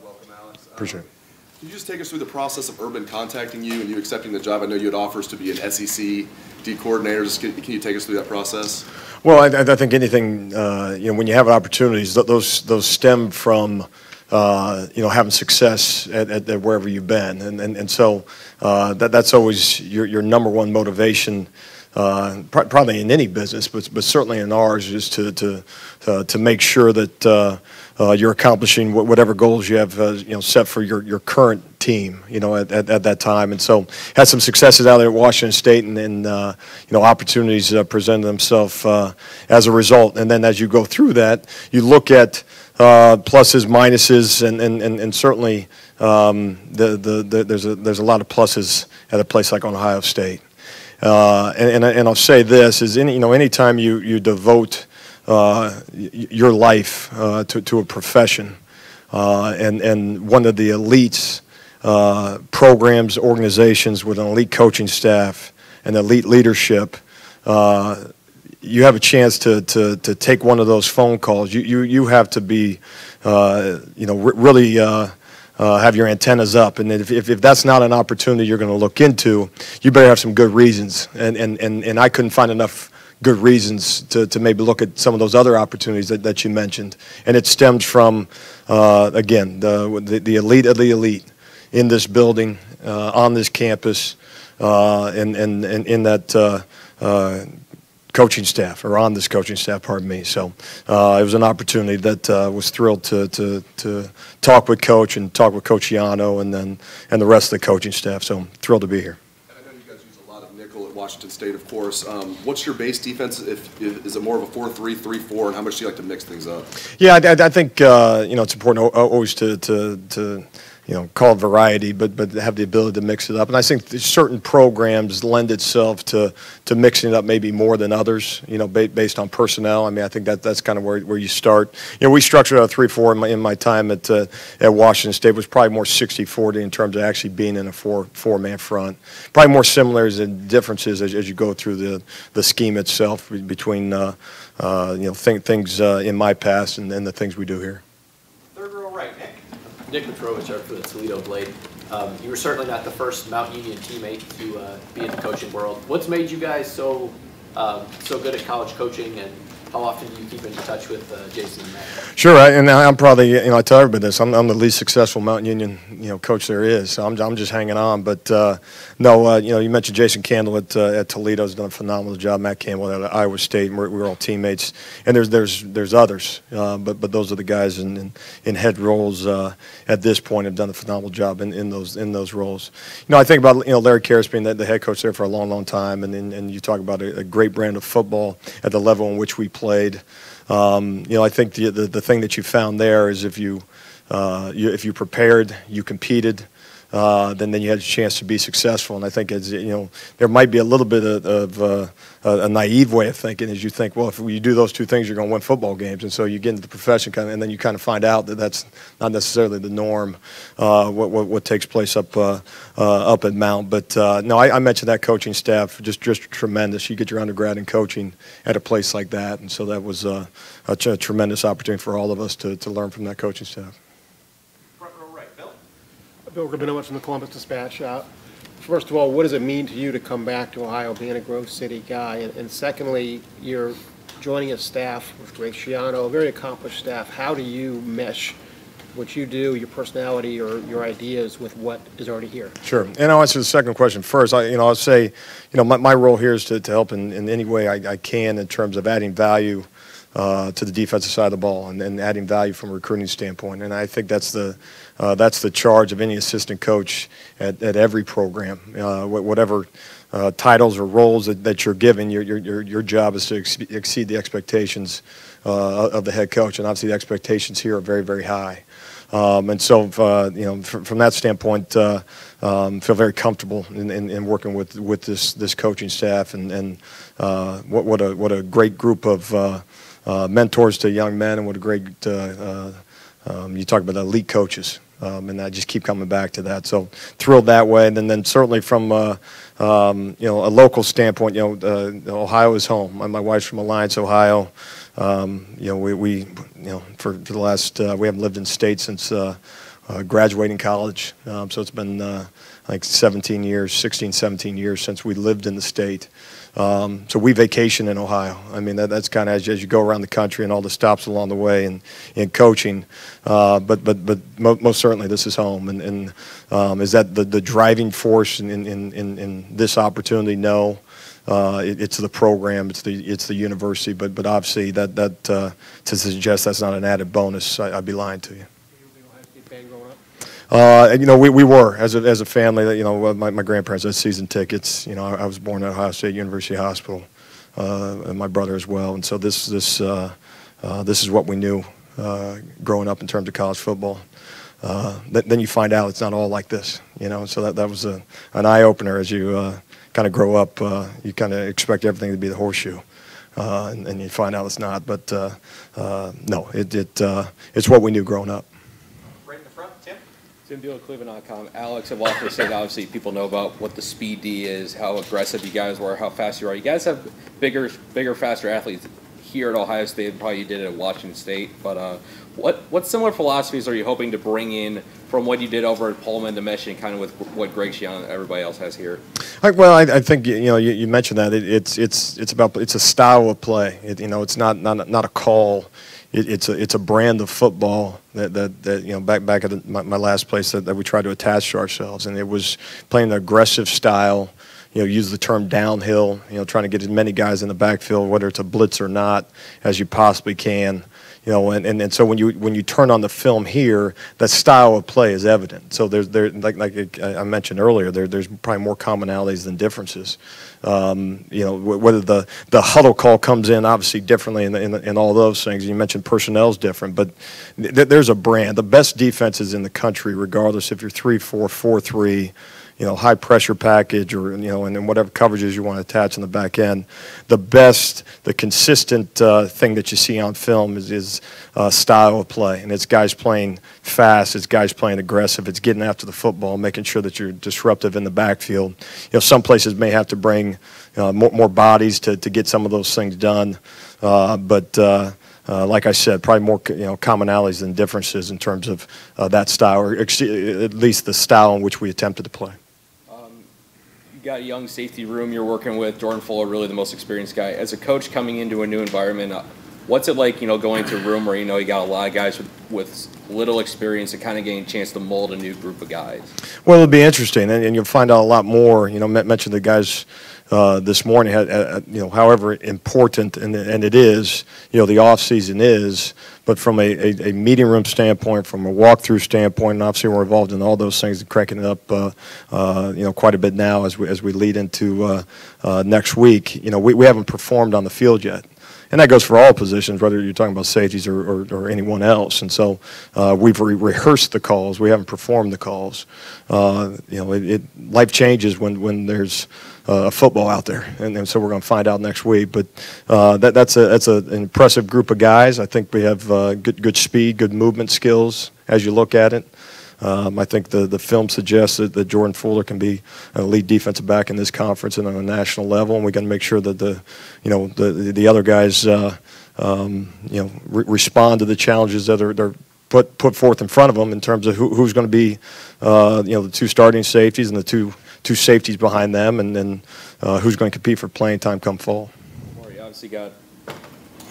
Welcome, Alex. Appreciate it. Can you just take us through the process of Urban contacting you and you accepting the job? I know you had offers to be an SEC D coordinator. Can you take us through that process? Well, I think anything, when you have opportunities, those stem from, having success at wherever you've been. And so that's always your number one motivation, probably in any business, but certainly in ours, is to make sure that you're accomplishing whatever goals you have, set for your current team, at that time. And so had some successes out there at Washington State, and opportunities presented themselves as a result. And then as you go through that, you look at pluses, minuses, and certainly there's a lot of pluses at a place like Ohio State. And I'll say this is anytime you devote your life to a profession, and one of the elites programs, organizations with an elite coaching staff and elite leadership, you have a chance to take one of those phone calls. You have to be really have your antennas up, and if that's not an opportunity you're going to look into, you better have some good reasons. And I couldn't find enough good reasons to maybe look at some of those other opportunities that you mentioned. And it stems from, again, the elite of the elite in this building, on this campus, and in that coaching staff, or on this coaching staff, pardon me. So it was an opportunity that was thrilled to talk with Coach and talk with Coach Schiano and the rest of the coaching staff. So thrilled to be here. At Washington State, of course. What's your base defense? Is it more of a 4-3, 3-4, and how much do you like to mix things up? Yeah, I think it's important always to call it variety, but have the ability to mix it up. And I think certain programs lend itself to mixing it up maybe more than others, based on personnel. I mean, I think that's kind of where you start. We structured out a 3-4 in my time at Washington State. It was probably more 60-40 in terms of actually being in a four-man front. Probably more similarities and differences as you go through the scheme itself between things in my past and the things we do here. Third row right, Nick Petrovich for the Toledo Blade. You were certainly not the first Mount Union teammate to be in the coaching world. What's made you guys so good at college coaching, and how often do you keep in touch with Jason and Matt? Sure, and I'm probably, I tell everybody this, I'm the least successful Mount Union, coach there is, so I'm just hanging on. But no, you mentioned Jason Candle at Toledo has done a phenomenal job. Matt Campbell at Iowa State, and we're all teammates. And there's others, but those are the guys in head roles at this point have done a phenomenal job in those roles. I think about Larry Karras being the head coach there for a long time, and you talk about a great brand of football at the level in which we played. I think the thing that you found there is if you prepared, you competed, then you had a chance to be successful. And I think there might be a little bit of a naive way of thinking, as you think, well, if you do those two things, you're going to win football games. And so you get into the profession, and then you kind of find out that that's not necessarily the norm. What takes place up at Mount. But no, I mentioned that coaching staff just tremendous. You get your undergrad in coaching at a place like that, and so that was a tremendous opportunity for all of us to learn from that coaching staff. Bill Rabinowitz from the Columbus Dispatch. First of all, what does it mean to you to come back to Ohio, being a Grove City guy? And secondly, you're joining a staff with Greg Schiano, a very accomplished staff. How do you mesh what you do, your personality, or your ideas with what is already here? Sure. And I'll answer the second question first. I'll say, my role here is to help in any way I can in terms of adding value to the defensive side of the ball and adding value from a recruiting standpoint. And I think that's the charge of any assistant coach at every program. Whatever titles or roles that you're given, your job is to exceed the expectations of the head coach. And obviously the expectations here are very, very high. And so, from that standpoint, feel very comfortable in working with this coaching staff, and what a great group of mentors to young men, and what a great you talk about elite coaches, and I just keep coming back to that. So thrilled that way, and then certainly from a local standpoint, Ohio is home. My wife's from Alliance, Ohio. For the last we haven't lived in state since graduating college, so it's been like 17 years, 16, 17 years since we lived in the state. So we vacation in Ohio. I mean, that's kind of as you go around the country and all the stops along the way and coaching. But most certainly this is home. And is that the driving force in this opportunity? No. It's the program, it's the university. But obviously that to suggest that's not an added bonus, I'd be lying to you. We were as a family. My grandparents had season tickets. I was born at Ohio State University Hospital, and my brother as well. And so this is what we knew growing up in terms of college football. Then you find out it's not all like this. So that was an eye opener as you kind of grow up. You kind of expect everything to be the horseshoe, and you find out it's not. But no, it's what we knew growing up. Tim Beal, Cleveland.com. Alex, I've often said, obviously, people know about what the speed D is, how aggressive you guys were, how fast you are. You guys have bigger, faster athletes here at Ohio State than probably you did at Washington State. But what similar philosophies are you hoping to bring in from what you did over at Pullman to mesh in kind of with what Greg Schiano and everybody else has here? Well, I think you mentioned that it's a style of play. It's not a call. It's a brand of football that back at my last place that we tried to attach to ourselves, and it was playing an aggressive style. Use the term downhill. Trying to get as many guys in the backfield, whether it's a blitz or not, as you possibly can. And so when you turn on the film here, that style of play is evident. So there's like I mentioned earlier, there's probably more commonalities than differences. Whether the huddle call comes in obviously differently in all those things. You mentioned personnel's different, but there's a brand. The best defenses in the country, regardless if you're 3-4, 4-3. High pressure package or, and whatever coverages you want to attach in the back end. The consistent thing that you see on film is style of play. And it's guys playing fast, it's guys playing aggressive, it's getting after the football, making sure that you're disruptive in the backfield. Some places may have to bring more bodies to get some of those things done. But like I said, probably more commonalities than differences in terms of that style, or at least the style in which we attempted to play. You got a young safety room you're working with. Jordan Fuller, really the most experienced guy. As a coach coming into a new environment, what's it like, going to a room where you got a lot of guys with little experience and kind of getting a chance to mold a new group of guys? Well, it'll be interesting, and you'll find out a lot more. Mentioned the guys this morning, however important, and it is, the off season is, but from a meeting room standpoint, from a walkthrough standpoint, and obviously we're involved in all those things and cranking it up, quite a bit now as we lead into next week. We haven't performed on the field yet. And that goes for all positions, whether you're talking about safeties or anyone else. And so we've rehearsed the calls. We haven't performed the calls. Life changes when there's football out there, and so we're going to find out next week. But that's an impressive group of guys. I think we have good speed, good movement skills as you look at it. I think the film suggests that Jordan Fuller can be an elite defensive back in this conference and on a national level, and we got to make sure that the other guys respond to the challenges that are put forth in front of them in terms of who's going to be the two starting safeties and the two safeties behind them, and then who's going to compete for playing time come fall. You obviously got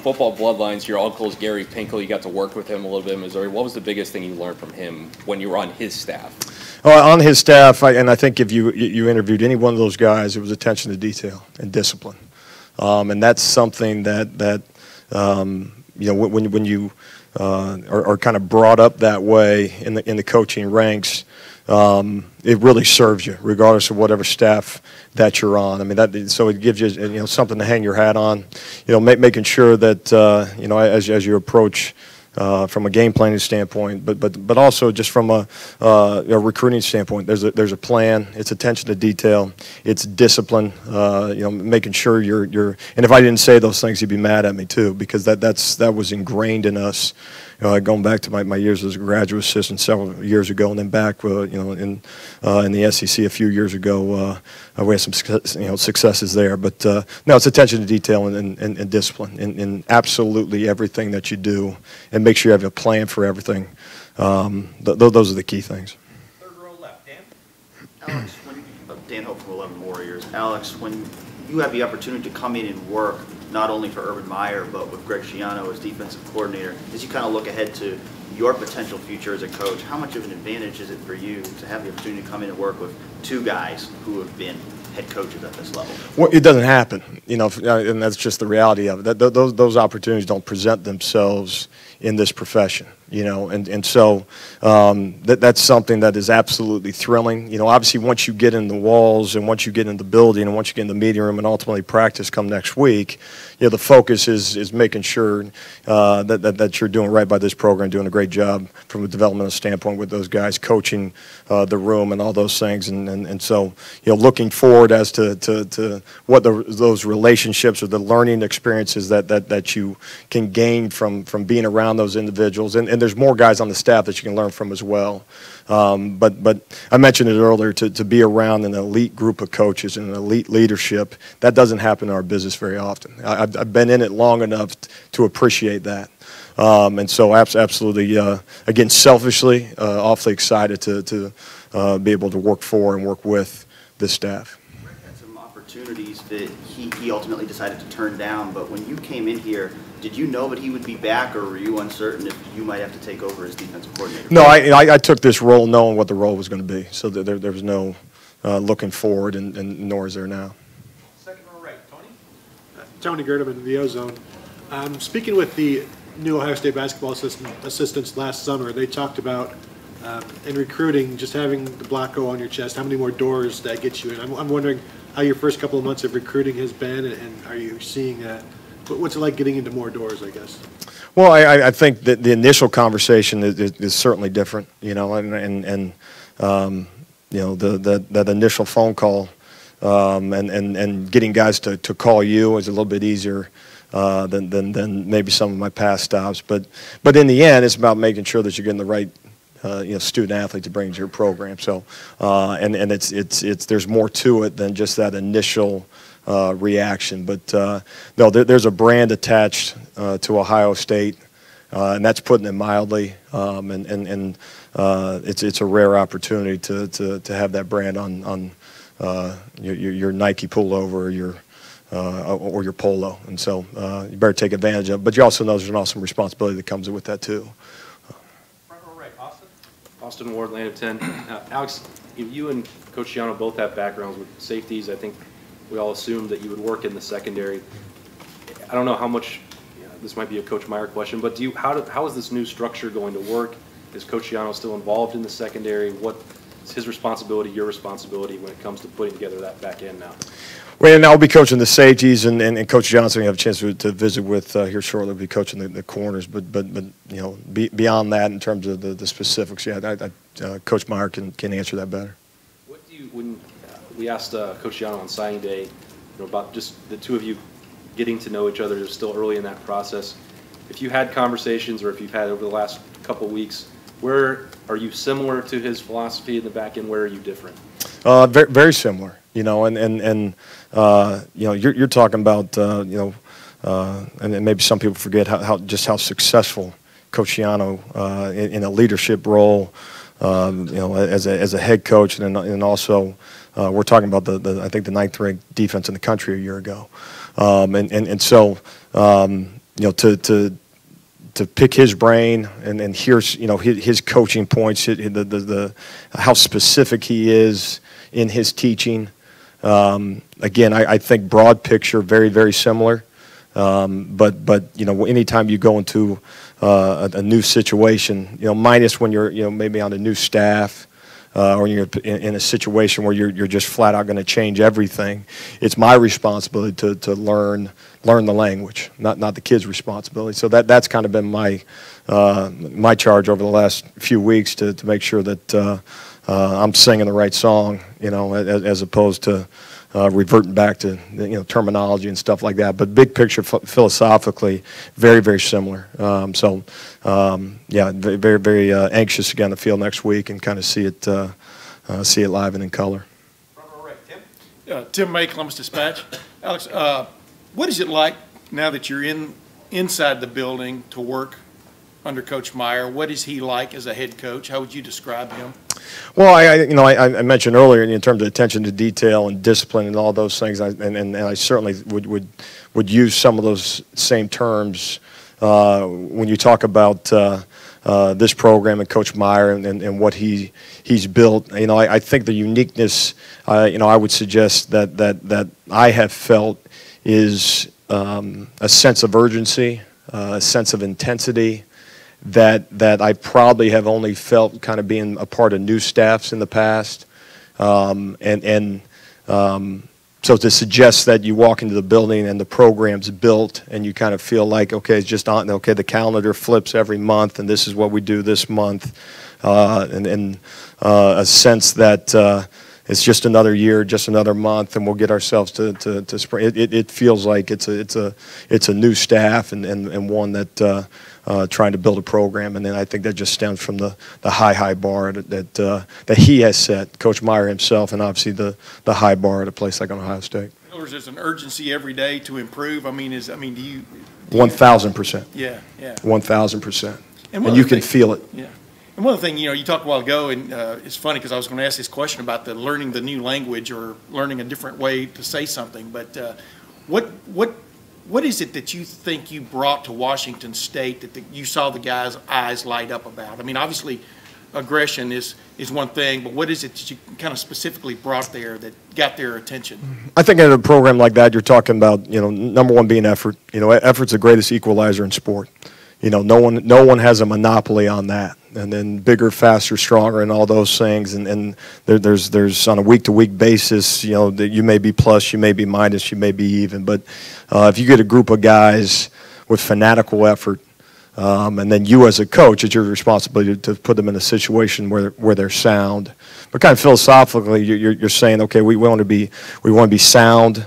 football bloodlines. Your uncle's Gary Pinkel. You got to work with him a little bit in Missouri. What was the biggest thing you learned from him when you were on his staff? On his staff, I think if you interviewed any one of those guys, it was attention to detail and discipline, and that's something that when you are kind of brought up that way in the coaching ranks, it really serves you, regardless of whatever staff that you're on. I mean, so it gives you something to hang your hat on. Making sure that as you approach from a game planning standpoint, but also just from a recruiting standpoint. There's a plan. It's attention to detail. It's discipline. Making sure you're. And if I didn't say those things, you'd be mad at me too, because that was ingrained in us. Going back to my years as a graduate assistant several years ago, and then back, in the SEC a few years ago, we had some successes there. But no, it's attention to detail and discipline in absolutely everything that you do, and make sure you have a plan for everything. Those are the key things. Third row left, Dan. Alex, Dan Hope from 11 Warriors. Alex, when you have the opportunity to come in and work not only for Urban Meyer, but with Greg Schiano as defensive coordinator, as you kind of look ahead to your potential future as a coach, how much of an advantage is it for you to have the opportunity to come in and work with two guys who have been head coaches at this level? Well, it doesn't happen, and that's just the reality of it. Those opportunities don't present themselves in this profession, and so that's something that is absolutely thrilling. Obviously, once you get in the walls and once you get in the building and once you get in the meeting room and ultimately practice come next week, the focus is making sure that you're doing right by this program, doing a great job from a developmental standpoint with those guys, coaching the room and all those things, and so looking forward as to what those relationships or the learning experiences that you can gain from being around those individuals, and there's more guys on the staff that you can learn from as well. But I mentioned it earlier, to be around an elite group of coaches and an elite leadership, that doesn't happen in our business very often. I've been in it long enough to appreciate that. And so absolutely, again, selfishly, awfully excited to be able to work for and work with this staff. Had some opportunities that he ultimately decided to turn down, but when you came in here, did you know that he would be back, or were you uncertain if you might have to take over as defensive coordinator? No, I took this role knowing what the role was going to be, so there was no looking forward, and nor is there now. Second row right, Tony. Tony Gerdeman, the Ozone. Speaking with the new Ohio State basketball assistants last summer, they talked about in recruiting just having the black O on your chest, how many more doors that gets you in. I'm wondering how your first couple of months of recruiting has been, and are you seeing what's it like getting into more doors, I guess? Well, I think that the initial conversation is certainly different, and that initial phone call and getting guys to call you is a little bit easier than maybe some of my past stops. But in the end, it's about making sure that you're getting the right student athlete to bring to your program. So and it's there's more to it than just that initial reaction. But no, there's a brand attached to Ohio State, and that's putting it mildly. And it's a rare opportunity to have that brand on your Nike pullover or your polo, and so you better take advantage of it. But you also know there's an awesome responsibility that comes with that too. Front row right, Austin. Austin Ward, Land of 10. Alex, you and Coach Schiano both have backgrounds with safeties. I think we all assumed that you would work in the secondary. I don't know how much, this might be a Coach Meyer question, but how is this new structure going to work? Is Coach Schiano still involved in the secondary? What's his responsibility, your responsibility when it comes to putting together that back end now? Well, and I'll be coaching the safeties, and Coach Johnson, we have a chance to visit with here shortly. We'll be coaching the corners, but beyond that, in terms of the specifics, Coach Meyer can answer that better. What do you, when we asked Coach Schiano on signing day, about just the two of you getting to know each other, it's still early in that process. If you had conversations, or if you've had over the last couple of weeks, where are you similar to his philosophy in the back end? Where are you different? Very, very similar. You're talking about and maybe some people forget how successful Coach Schiano in a leadership role, as a head coach, and also we're talking about I think the 9th ranked defense in the country a year ago, so to pick his brain and hear his coaching points, how specific he is in his teaching. Again, I think broad picture, very, very similar. But anytime you go into a new situation, minus when you're maybe on a new staff, or you're in a situation where you're just flat out going to change everything, it's my responsibility to learn learn the language, not the kid's responsibility. So that's kind of been my my charge over the last few weeks to make sure that I'm singing the right song, you know, as opposed to reverting back to terminology and stuff like that. But big picture, philosophically, very, very similar. Yeah, very, very anxious to get on the field next week and kind of see it live and in color. Tim May, Columbus Dispatch. Alex, what is it like now that you're inside the building to work under Coach Meyer? What is he like as a head coach? How would you describe him? Well, I mentioned earlier in terms of attention to detail and discipline and all those things, and I certainly would use some of those same terms when you talk about this program and Coach Meyer and what he's built. I think the uniqueness, I would suggest that I have felt is a sense of urgency, a sense of intensity that I probably have only felt kind of being a part of new staffs in the past. So to suggest that you walk into the building and the program's built and you kind of feel like, okay, it's just on, okay, the calendar flips every month and this is what we do this month, and a sense that it's just another year, just another month, and we'll get ourselves to spring. It feels like it's a new staff and one that trying to build a program, and then I think that just stems from the high bar that he has set, Coach Meyer himself, and obviously the high bar at a place like Ohio State. In other words, there's an urgency every day to improve. Do you? 1,000%. Yeah. 1,000%. And you can feel it. Yeah. And one other thing, you talked a while ago, and it's funny because I was going to ask this question about learning the new language or learning a different way to say something. But what is it that you think you brought to Washington State that you saw the guys' eyes light up about? Obviously, aggression is one thing, but what is it that you kind of specifically brought there that got their attention? I think in a program like that, you're talking about, number one being effort. Effort's the greatest equalizer in sport. No one has a monopoly on that. And then bigger, faster, stronger, and all those things. And there's on a week-to-week basis, that you may be plus, you may be minus, you may be even. But if you get a group of guys with fanatical effort, and then you as a coach, it's your responsibility to put them in a situation where they're sound. But kind of philosophically, you're saying, okay, we want to be sound.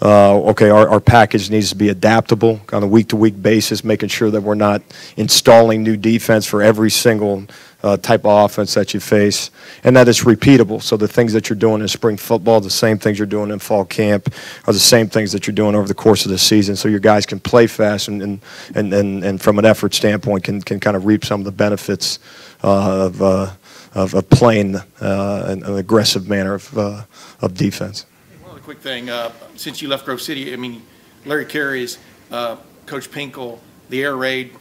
Okay, our package needs to be adaptable on a week-to-week basis, making sure that we're not installing new defense for every single type of offense that you face, and that it's repeatable. So the things that you're doing in spring football, the same things you're doing in fall camp, are the same things that you're doing over the course of the season, so your guys can play fast and from an effort standpoint can kind of reap some of the benefits of playing an aggressive manner of defense. Quick thing, since you left Grove City, Larry Carey's, Coach Pinkel, the air raid.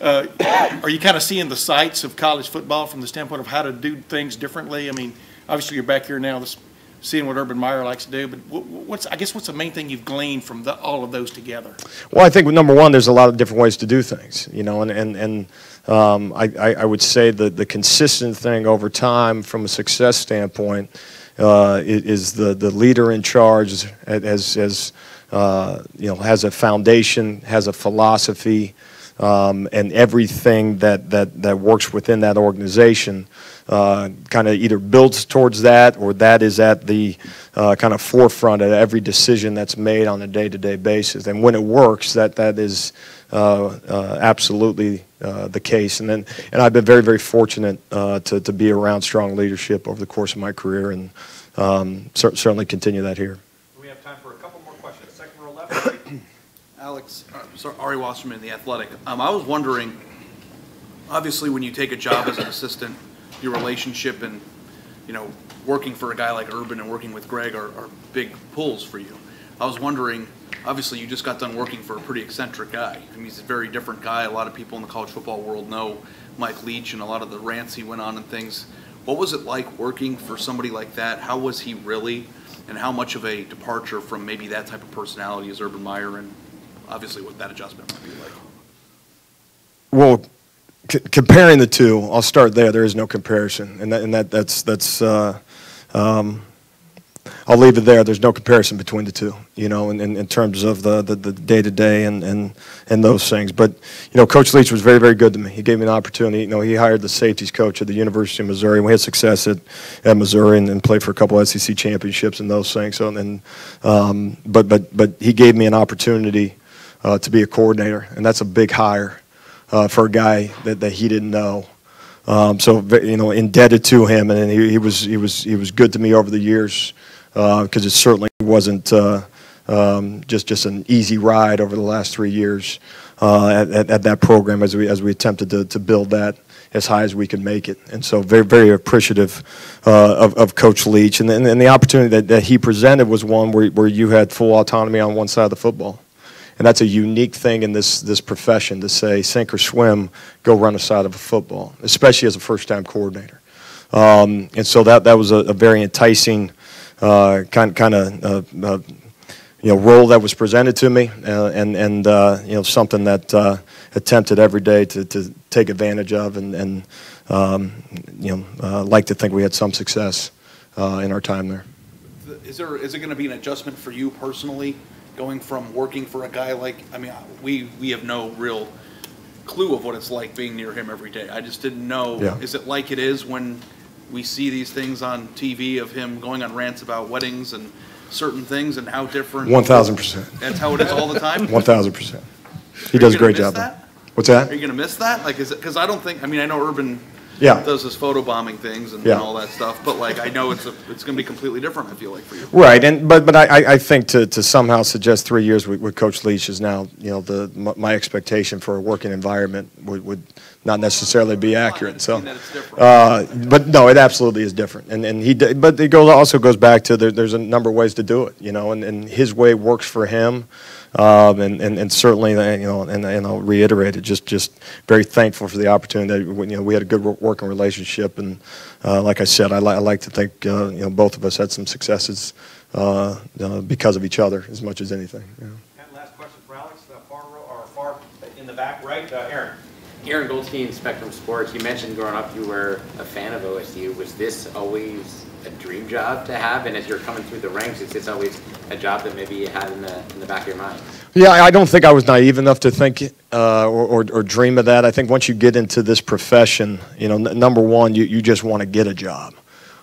Are you kind of seeing the sights of college football from the standpoint of how to do things differently? Obviously you're back here now, seeing what Urban Meyer likes to do. But what's the main thing you've gleaned from all of those together? Well, I think number one, there's a lot of different ways to do things. I would say the consistent thing over time from a success standpoint. Is the leader in charge has a foundation, has a philosophy, and everything that works within that organization kind of either builds towards that or that is at the kind of forefront of every decision that's made on a day-to-day basis. And when it works, that is absolutely the case. And I've been very, very fortunate to be around strong leadership over the course of my career, and certainly continue that here. We have time for a couple more questions. Second row left. Alex, Ari Wasserman, The Athletic. I was wondering, obviously when you take a job as an assistant, your relationship and, working for a guy like Urban and working with Greg are big pulls for you. I was wondering, obviously you just got done working for a pretty eccentric guy. He's a very different guy. A lot of people in the college football world know Mike Leach and a lot of the rants he went on and things. What was it like working for somebody like that? How was he really? And how much of a departure from maybe that type of personality is Urban Meyer, and obviously what that adjustment might be like? Well, comparing the two, I'll start there. There is no comparison, and that's I'll leave it there. There's no comparison between the two, you know, in terms of the day-to-day and those things. But, you know, Coach Leach was very, very good to me. He gave me an opportunity. You know, he hired the safeties coach at the University of Missouri. We had success at Missouri and played for a couple of SEC championships and those things. So, but he gave me an opportunity to be a coordinator, and that's a big hire for a guy that he didn't know. So, you know, indebted to him, and he was good to me over the years, because it certainly wasn't just an easy ride over the last 3 years at that program as we attempted to build that as high as we could make it. And so very, very appreciative of Coach Leach, and the opportunity that he presented was one where you had full autonomy on one side of the football. And that's a unique thing in this profession, to say sink or swim, go run a side of a football, especially as a first-time coordinator. And so that was a very enticing kind of you know, role that was presented to me, and you know, something that attempted every day to take advantage of, and you know, like to think we had some success in our time there. Is it going to be an adjustment for you personally, going from working for a guy like, I mean, we have no real clue of what it's like being near him every day. I just didn't know. Yeah. Is it like it is when we see these things on TV of him going on rants about weddings and certain things, and how different? 1,000%. That's how it is all the time? 1,000%. He does a great job. What's that? Are you going to miss that? Like, is it, because I don't think, I mean, I know Urban does his photobombing things and all that stuff, but like, I know it's going to be completely different, I feel like, for you. Right, and but I think to somehow suggest 3 years with Coach Leach is now, you know, my expectation for a working environment would not necessarily be accurate. So, but no, it absolutely is different, but it also goes back to there's a number of ways to do it, you know, and his way works for him. And certainly, you know, and I'll reiterate it, just very thankful for the opportunity. That, you know, we had a good working relationship, and like I said, I like to think, you know, both of us had some successes because of each other as much as anything. You know. And last question for Alex, far in the back right, Aaron. Aaron Goldstein, Spectrum Sports. You mentioned growing up you were a fan of OSU. Was this always a dream job to have? And as you're coming through the ranks, is this always a job that maybe you had in the back of your mind? Yeah, I don't think I was naive enough to think or dream of that. I think once you get into this profession, you know, number one, you just want to get a job.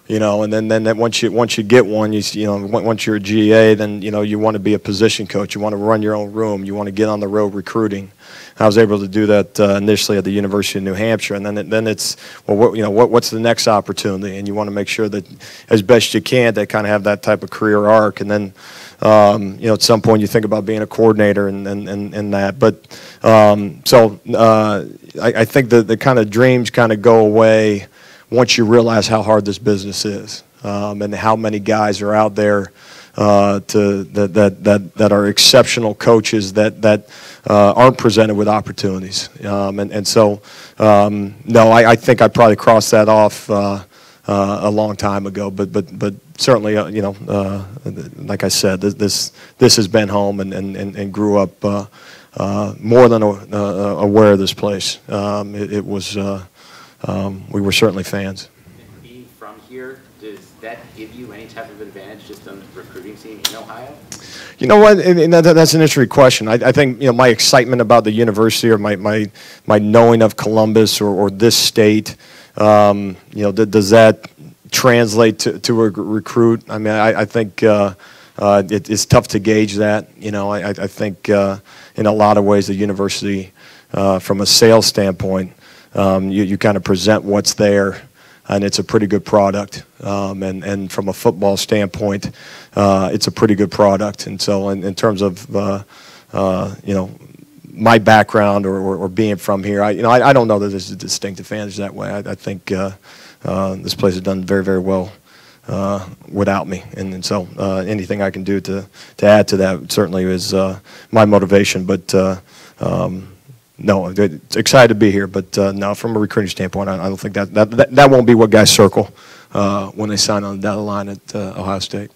You know, and then once you get one, you know, once you're a GA, then, you know, you want to be a position coach. You want to run your own room. You want to get on the road recruiting. I was able to do that initially at the University of New Hampshire, and then it's, well, what's the next opportunity? And you want to make sure that as best you can, they kind of have that type of career arc. And then, you know, at some point you think about being a coordinator and that. But I think the kind of dreams kind of go away once you realize how hard this business is, and how many guys are out there that are exceptional coaches that aren't presented with opportunities. So I think I probably crossed that off a long time ago. But certainly, you know, like I said, this has been home, and grew up more than aware of this place. It was. We were certainly fans. Being from here, does that give you any type of advantage just on the recruiting scene in Ohio? You know what? And that's an interesting question. I think, you know, my excitement about the university, or my knowing of Columbus or this state, you know, does that translate to a recruit? I mean, I think it's tough to gauge that. You know, I think in a lot of ways the university, from a sales standpoint, you kind of present what's there, and it's a pretty good product. And from a football standpoint, it's a pretty good product. And so in terms of, you know, my background or being from here, I don't know that there's a distinct advantage that way. I think this place has done very, very well without me. And so anything I can do to add to that certainly is my motivation. But no, it's excited to be here, but no, from a recruiting standpoint, I don't think that won't be what guys circle when they sign on the dotted line at Ohio State.